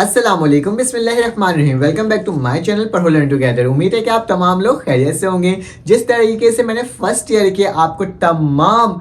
अस्सलामुअलैकुम बिस्मिल्लाहिर्रहमानिर्रहीम। Welcome back to my channel पढ़ो लर्न टुगेदर। उम्मीद है कि आप तमाम लोग खैरियत से होंगे। जिस तरीके से मैंने फर्स्ट ईयर के आपको तमाम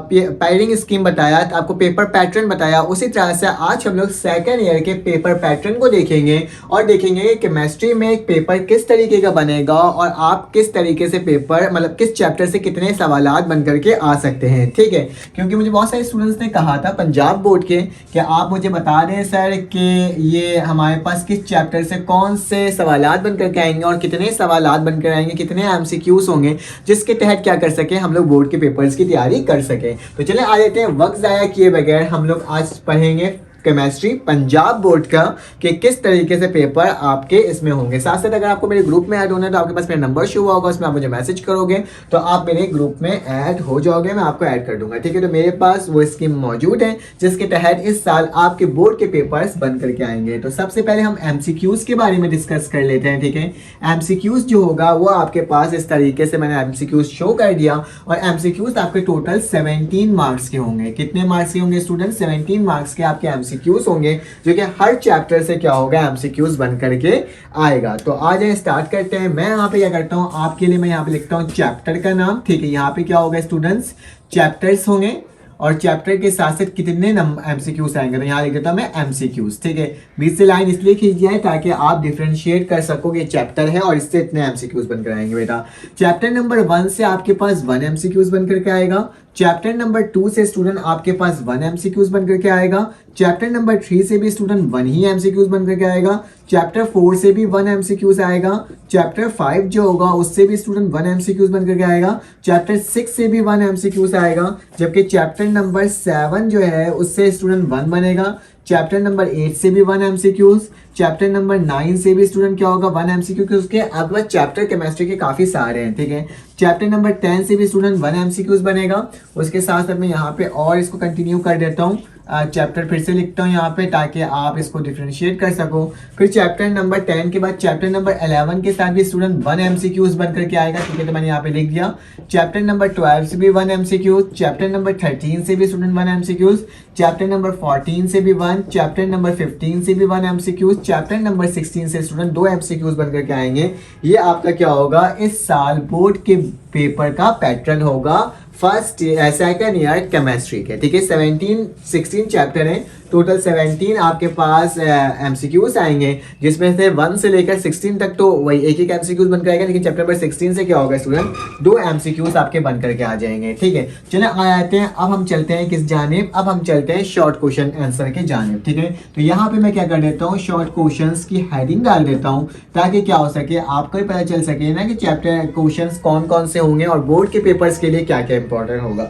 पेयरिंग स्कीम बताया, आपको पेपर पैटर्न बताया, उसी तरह से आज हम लोग सेकेंड ईयर के पेपर पैटर्न को देखेंगे और देखेंगे कि केमिस्ट्री में एक पेपर किस तरीके का बनेगा और आप किस तरीके से पेपर मतलब किस चैप्टर से कितने सवालात बन करके आ सकते हैं। ठीक है, क्योंकि मुझे बहुत सारे स्टूडेंट्स ने कहा था पंजाब बोर्ड के कि आप मुझे बता दें सर कि ये हमारे पास किस चैप्टर से कौन से सवालात बनकर के आएंगे और कितने सवालात बनकर आएंगे, कितने एमसीक्यूज होंगे जिसके तहत क्या कर सके हम लोग बोर्ड के पेपर्स की तैयारी कर सके। तो चले आ जाते हैं वक्त ज़ाया किए बगैर हम लोग आज पढ़ेंगे केमिस्ट्री पंजाब बोर्ड का कि किस तरीके से पेपर आपके इसमें होंगे। साथ साथ अगर आपको मेरे ग्रुप में ऐड होना है तो आपके पास मेरा नंबर शो हुआ होगा, उसमें आप मुझे मैसेज करोगे तो आप मेरे ग्रुप में ऐड हो जाओगे, मैं आपको ऐड कर दूंगा। ठीक है, तो मेरे पास वो स्कीम मौजूद है जिसके तहत इस साल आपके बोर्ड के पेपर्स बन करके आएंगे। तो सबसे पहले हम एमसीक्यूज के बारे में डिस्कस कर लेते हैं। ठीक है, एमसीक्यूज जो होगा वो आपके पास इस तरीके से मैंने एमसीक्यूज शो कर दिया और एमसीक्यूज आपके टोटल 17 मार्क्स के होंगे। कितने मार्क्स के होंगे स्टूडेंट? 17 मार्क्स के आपके एमसीक्यूज होंगे जो कि हर चैप्टर से क्या होगा एमसीक्यूज बन करके आएगा। तो आ जाए स्टार्ट करते हैं। मैं यहाँ पे क्या करता हूँ आपके लिए, मैं यहाँ पे लिखता हूँ चैप्टर का नाम। ठीक है, यहाँ पे क्या होगा स्टूडेंट्स, चैप्टर्स होंगे और चैप्टर के साथ साथ कितने एमसीक्यूज आएंगे, तो यहाँ लिख देता हूँ मैं एमसीक्यूज। ठीक है, बीच से लाइन इसलिए खींची है ताकि आप डिफरेंशिएट कर सको कि चैप्टर है और इससे इतने एमसीक्यूज बनकर आएंगे। बेटा चैप्टर नंबर 1 से आपके पास 1 एमसीक्यूज बनकर के आएगा। चैप्टर नंबर 2 से स्टूडेंट आपके पास 1 एमसीक्यूज बनकर के आएगा। चैप्टर नंबर 3 से भी स्टूडेंट 1 ही एमसीक्यूज बनकर के आएगा। चैप्टर 4 से भी 1 एमसीक्यूज आएगा। चैप्टर 5 जो होगा उससे भी स्टूडेंट 1 एमसीक्यूज बनकर के आएगा। चैप्टर 6 से भी 1 एमसीक्यूज आएगा, जबकि चैप्टर नंबर 7 जो है उससे स्टूडेंट 1 बनेगा। चैप्टर नंबर 8 से भी 1 एमसीक्यूज। चैप्टर नंबर 9 से भी स्टूडेंट क्या होगा 1 एमसीक्यू, क्योंकि उसके आपके पास चैप्टर केमिस्ट्री के काफी सारे हैं। ठीक है, चैप्टर नंबर 10 से भी स्टूडेंट 1 एमसीक्यूज बनेगा। उसके साथ साथ मैं यहाँ पे और इसको कंटिन्यू कर देता हूँ, चैप्टर फिर से लिखता हूँ यहाँ पे ताकि आप इसको डिफरेंशिएट कर सको। फिर चैप्टर नंबर 10 के बाद चैप्टर नंबर 11 के साथ भी स्टूडेंट 1 एमसीक्यूज बन करके आएगा। ठीक है, तो मैंने यहाँ पे लिख दिया। चैप्टर नंबर 12 से भी 1 एमसीक्यूज। चैप्टर नंबर 13 से भी स्टूडेंट 1 एमसीक्यूज। चैप्टर नंबर 14 से भी 1। चैप्टर नंबर 15 से भी 1 एमसीक्यूज। चैप्टर नंबर 16 से स्टूडेंट 2 एमसीक्यूज बन करके आएंगे। ये आपका क्या होगा इस साल बोर्ड के पेपर का पैटर्न होगा फर्स्ट सेकेंड ईयर केमिस्ट्री के। ठीक है, 16 चैप्टर हैं, टोटल 17 आपके पास एमसीक्यूज आएंगे, जिसमें से 1 से लेकर 16 तक तो वही एक एक एमसीक्यूज बनकर आएगा, लेकिन चैप्टर नंबर 16 से क्या होगा स्टूडेंट 2 एमसीक्यूज आपके बन करके आ जाएंगे। ठीक है, चले आते हैं अब हम चलते हैं किस जानिब, अब हम चलते हैं शॉर्ट क्वेश्चन आंसर के जानिब। ठीक है, तो यहाँ पे मैं क्या कर देता हूँ शॉर्ट क्वेश्चंस की हेडिंग डाल देता हूँ ताकि क्या हो सके आपको भी पता चल सके ना कि चैप्टर क्वेश्चंस कौन कौन से होंगे और बोर्ड के पेपर्स के लिए क्या क्या इंपॉर्टेंट होगा।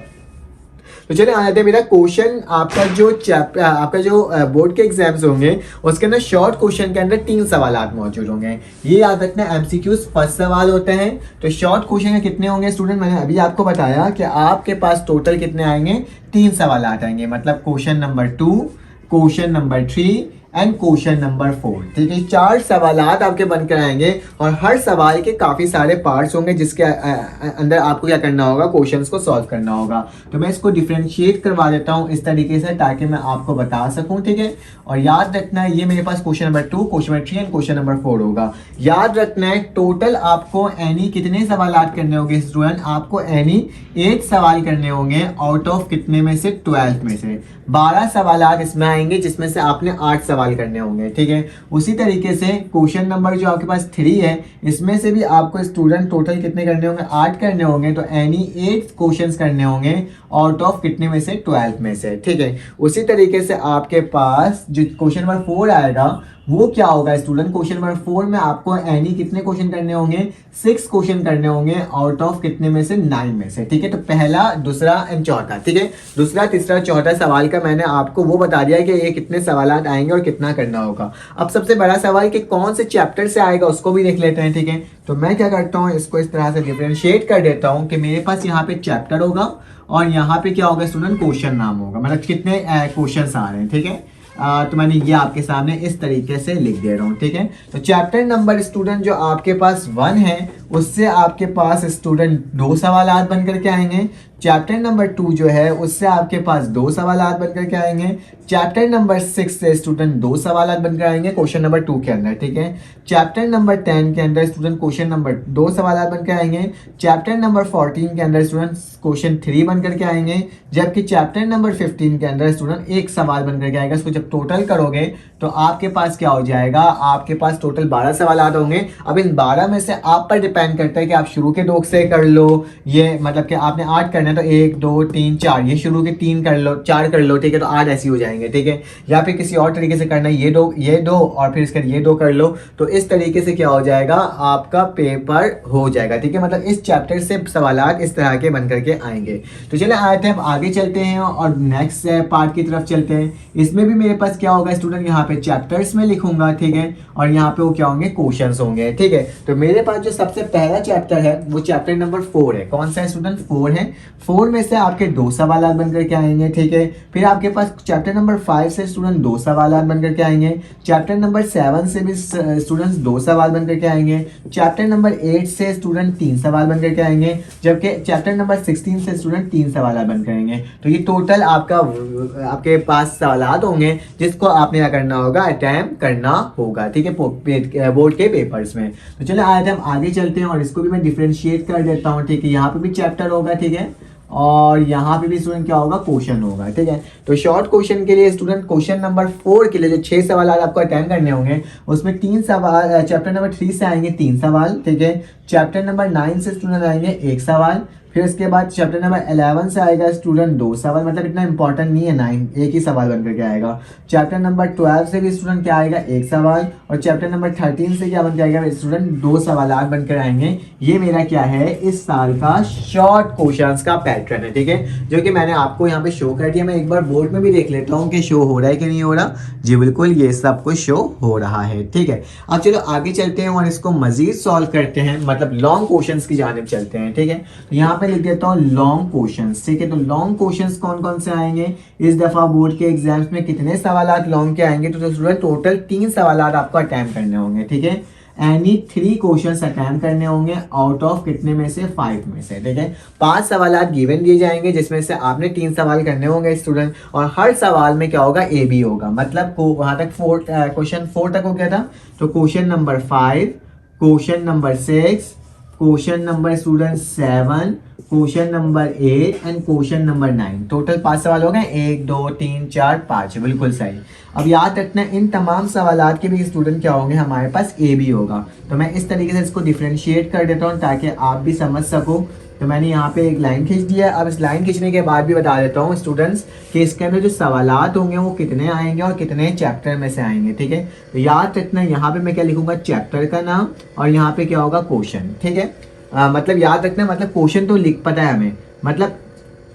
तो चलिए आ जाते हैं मेरा क्वेश्चन। आपका जो बोर्ड के एग्जाम्स होंगे उसके अंदर शॉर्ट क्वेश्चन के अंदर 3 सवालात मौजूद होंगे। ये याद रखना, एमसीक्यूज फर्स्ट सवाल होते हैं। तो शॉर्ट क्वेश्चन के कितने होंगे स्टूडेंट, मैंने अभी आपको बताया कि आपके पास टोटल कितने आएंगे, 3 सवालात आएंगे। मतलब question number 2, question number 3 and question number 4। ठीक है, 4 सवालात आपके बनकर आएंगे और हर सवाल के काफ़ी सारे पार्ट्स होंगे जिसके अंदर आपको क्या करना होगा, क्वेश्चंस को सॉल्व करना होगा। तो मैं इसको डिफरेंशिएट करवा देता हूँ इस तरीके से ताकि मैं आपको बता सकूँ। ठीक है, और याद रखना है ये मेरे पास question number 2, question number 3 and question number 4 होगा। याद रखना है टोटल आपको एनी कितने सवालात करने होंगे स्टूडेंट, आपको एनी 8 सवाल करने होंगे आउट ऑफ कितने में से, 12 में से। 12 सवालात इसमें आएंगे जिसमें से आपने 8 सवाल करने होंगे। ठीक है, उसी तरीके से क्वेश्चन नंबर जो आपके पास 3 है इसमें से भी आपको स्टूडेंट टोटल कितने करने होंगे, 8 करने होंगे। तो एनी 8 क्वेश्चंस करने होंगे आउट ऑफ कितने में से, 12 में से। ठीक है, उसी तरीके से आपके पास जो क्वेश्चन नंबर 4 आएगा वो क्या होगा स्टूडेंट, क्वेश्चन नंबर 4 में आपको एनी कितने क्वेश्चन करने होंगे, 6 क्वेश्चन करने होंगे आउट ऑफ कितने में से, 9 में से। ठीक है, तो पहला, दूसरा एंड चौथा। ठीक है, दूसरा, तीसरा, चौथा सवाल का मैंने आपको वो बता दिया कि ये कितने सवालात आएंगे और कितना करना होगा। अब सबसे बड़ा सवाल कि कौन से चैप्टर से आएगा उसको भी देख लेते हैं। ठीक है, तो मैं क्या करता हूँ इसको इस तरह से डिफरेंशिएट कर देता हूँ कि मेरे पास यहाँ पे चैप्टर होगा और यहाँ पे क्या होगा स्टूडेंट, क्वेश्चन नाम होगा, मतलब कितने क्वेश्चन आ रहे हैं। ठीक है, तो मैंने ये आपके सामने इस तरीके से लिख दे रहा हूँ। ठीक है, तो चैप्टर नंबर स्टूडेंट जो आपके पास 1 है उससे आपके पास स्टूडेंट 2 सवालात बन करके आएंगे। चैप्टर नंबर 2 जो है उससे आपके पास 2 सवालात बन करके आएंगे। चैप्टर नंबर 6 से स्टूडेंट 2 सवालात बनकर आएंगे क्वेश्चन नंबर 2 के अंदर, ठीक है। चैप्टर नंबर 10 के अंदर स्टूडेंट क्वेश्चन नंबर 2 सवालात बनकर आएंगे। चैप्टर नंबर 14 के अंदर स्टूडेंट क्वेश्चन 3 बन करके आएंगे। जबकि चैप्टर नंबर 15 के अंदर स्टूडेंट 1 सवाल बन करके आएगा। इसको जब टोटल करोगे तो आपके पास क्या हो जाएगा, आपके पास टोटल 12 सवालात होंगे। अब इन 12 में से आप पर डिपेंड करता है कि आप शुरू के 2 से कर लो, ये मतलब कि आपने 8 करना है तो 1 2 3 4, ये शुरू के 3 कर लो, 4 कर लो, ठीक है, तो 8 ऐसे हो जाएंगे, ठीक है। या फिर किसी और तरीके से करना है, ये दो और फिर इसके ये 2 कर लो, तो इस तरीके से क्या हो जाएगा, आपका पेपर हो जाएगा, ठीक है। मतलब इस चैप्टर से सवालात इस तरह के बन करके आएंगे। तो चलिए आते हैं, अब आगे चलते हैं और नेक्स्ट पार्ट की तरफ चलते हैं। इसमें भी मेरे पास क्या होगा स्टूडेंट, यहाँ पे चैप्टर्स में लिखूंगा, ठीक है, और यहाँ पे वो क्या होंगे, क्वेश्चंस होंगे, ठीक है। तो मेरे पास जो सबसे पहला चैप्टर है वो चैप्टर नंबर 4 है। कौन सा है स्टूडेंट, 4 है। 4 में से आपके 2 सवालात बन करके आएंगे, ठीक है। फिर आपके पास चैप्टर नंबर 5 से स्टूडेंट 2 सवालात बन करके आएंगे। चैप्टर नंबर 7 से भी स्टूडेंट्स 2 सवाल बन करके आएंगे। चैप्टर नंबर 8 से स्टूडेंट 3 सवाल बन करके आएंगे। जबकि चैप्टर नंबर 16 से स्टूडेंट 3 सवाल बन करेंगे। तो ये टोटल आपके पास सवालात होंगे जिसको आपने क्या करना होगा, अटेम्प्ट करना होगा, ठीक है, बोर्ड के पेपर्स में। तो चलो आए थे हम आगे चलते हैं और इसको भी मैं डिफ्रेंशिएट कर देता हूँ, ठीक है। यहाँ पे भी चैप्टर होगा, ठीक है, और यहाँ पे भी स्टूडेंट क्या होगा, क्वेश्चन होगा, ठीक है। तो शॉर्ट क्वेश्चन के लिए स्टूडेंट क्वेश्चन नंबर 4 के लिए जो 6 सवाल आपको अटेम्प्ट करने होंगे उसमें 3 सवाल, चैप्टर नंबर 3 से आएंगे 3 सवाल, ठीक है। चैप्टर नंबर 9 से स्टूडेंट आएंगे 1 सवाल। फिर उसके बाद चैप्टर नंबर 11 से आएगा स्टूडेंट 2 सवाल, मतलब इतना इंपॉर्टेंट नहीं है 9, एक ही सवाल बन करके आएगा। चैप्टर नंबर 12 से भी स्टूडेंट क्या आएगा, 1 सवाल। और चैप्टर नंबर 13 से क्या बन के आएगा स्टूडेंट, 2 सवालात बनकर आएंगे। ये मेरा क्या है, इस साल का शॉर्ट क्वेश्चंस का पैटर्न है, ठीक है, जो कि मैंने आपको यहाँ पे शो कर दिया। मैं एक बार बोर्ड में भी देख लेता हूँ कि शो हो रहा है कि नहीं हो रहा। जी बिल्कुल, ये सब कुछ शो हो रहा है, ठीक है। अब चलो आगे चलते हैं और इसको मजीद सॉल्व करते हैं, मतलब लॉन्ग क्वेश्चंस की जानिब चलते हैं, ठीक है। तो यहाँ पे लिख देता हूँ लॉन्ग क्वेश्चंस, ठीक है। तो लॉन्ग क्वेश्चंस कौन कौन से आएंगे इस दफा बोर्ड के एग्जाम्स में, कितने सवालात लॉन्ग के आएंगे, तो स्टूडेंट टोटल 3 सवालात आपको अटेम्प्ट करने होंगे, ठीक है। एनी 3 क्वेश्चंस अटेम्प्ट करने होंगे आउट ऑफ कितने में से, 5 में से, ठीक है। 5 सवालात गिवन दिए जाएंगे जिसमें से आपने 3 सवाल करने होंगे स्टूडेंट, और हर सवाल में क्या होगा, ए बी होगा। मतलब को वहां तक क्वेश्चन 4 तक हो गया था। तो question number 5, question number 6, question number student 7, question number 8 and question number 9, total 5 सवाल हो गए, 1 2 3 4 5, बिल्कुल सही। अब याद रखना इन तमाम सवालात के भी स्टूडेंट क्या होंगे, हमारे पास ए बी होगा। तो मैं इस तरीके से इसको डिफ्रेंशिएट कर देता हूँ ताकि आप भी समझ सको। तो मैंने यहाँ पे एक लाइन खींच दिया। अब इस लाइन खींचने के बाद भी बता देता हूँ स्टूडेंट्स कि इसके अंदर जो सवालात होंगे वो कितने आएंगे और कितने चैप्टर में से आएंगे, ठीक है। तो याद रखना यहाँ पे मैं क्या लिखूंगा, चैप्टर का नाम, और यहाँ पे क्या होगा, क्वेश्चन, ठीक है। मतलब याद रखना, मतलब क्वेश्चन तो लिख पता है हमें, मतलब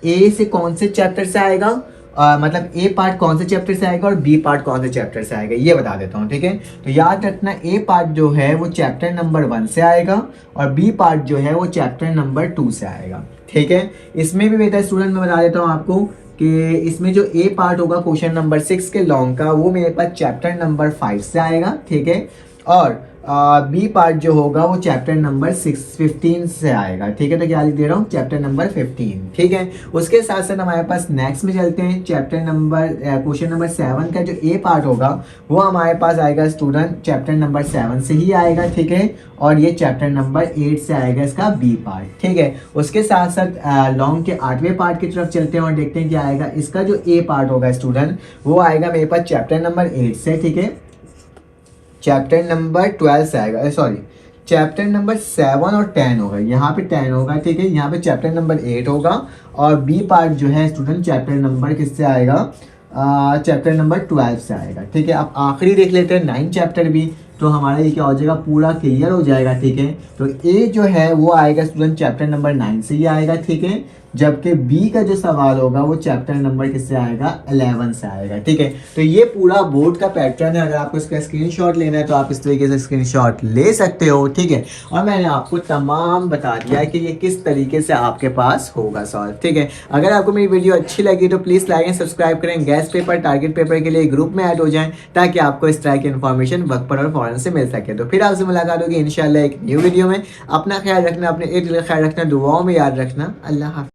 ए से कौन से चैप्टर से आएगा, मतलब ए पार्ट कौन से चैप्टर से आएगा और बी पार्ट कौन से चैप्टर से आएगा, ये बता देता हूँ, ठीक है। तो याद रखना ए पार्ट जो है वो चैप्टर नंबर 1 से आएगा और बी पार्ट जो है वो चैप्टर नंबर 2 से आएगा, ठीक है। इसमें भी बेटा स्टूडेंट मैं बता देता हूँ आपको कि इसमें जो ए पार्ट होगा क्वेश्चन नंबर 6 के लॉन्ग का, वो मेरे पास चैप्टर नंबर 5 से आएगा, ठीक है। और बी पार्ट जो होगा वो चैप्टर नंबर 15 से आएगा, ठीक है। तो क्या लिख दे रहा हूँ, चैप्टर नंबर 15, ठीक है। उसके साथ साथ हमारे पास नेक्स्ट में चलते हैं। चैप्टर नंबर क्वेश्चन नंबर 7 का जो ए पार्ट होगा वो हमारे पास आएगा स्टूडेंट चैप्टर नंबर 7 से ही आएगा, ठीक है। और ये चैप्टर नंबर 8 से आएगा इसका बी पार्ट, ठीक है। उसके साथ साथ लॉन्ग के 8वें पार्ट की तरफ चलते हैं और देखते हैं क्या आएगा। इसका जो ए पार्ट होगा स्टूडेंट वो आएगा मेरे पास चैप्टर नंबर 8 से, ठीक है। चैप्टर नंबर 12 से आएगा, सॉरी चैप्टर नंबर 7 और 10 होगा, यहाँ पे 10 होगा, ठीक है। यहाँ पे चैप्टर नंबर 8 होगा और बी पार्ट जो है स्टूडेंट चैप्टर नंबर किससे आएगा, चैप्टर नंबर 12 से आएगा, ठीक है। अब आखिरी देख लेते हैं 9 चैप्टर भी, तो हमारा ये क्या हो जाएगा, पूरा क्लियर हो जाएगा, ठीक है। तो ए जो है वो आएगा स्टूडेंट चैप्टर नंबर 9 से ही आएगा, ठीक है। जबकि बी का जो सवाल होगा वो चैप्टर नंबर किससे आएगा, 11 से आएगा, ठीक है। तो ये पूरा बोर्ड का पैटर्न है। अगर आपको इसका स्क्रीनशॉट लेना है तो आप इस तरीके से स्क्रीनशॉट ले सकते हो, ठीक है। और मैंने आपको तमाम बता दिया है कि ये किस तरीके से आपके पास होगा सॉल्व, ठीक है। अगर आपको मेरी वीडियो अच्छी लगी तो प्लीज़ लाइक एंड सब्सक्राइब करें। गैस पेपर, टारगेट पेपर के लिए ग्रुप में ऐड हो जाएं ताकि आपको इस तरह की इन्फॉर्मेशन वक्त पर और फौरन दोबारा से मिल सके। तो फिर आपसे मुलाकात होगी इंशाल्लाह एक न्यू वीडियो में। अपना ख्याल रखना, अपने इर्द गिर्द ख्याल रखना, दुआओं में याद रखना। अल्लाह हाफ़िज़।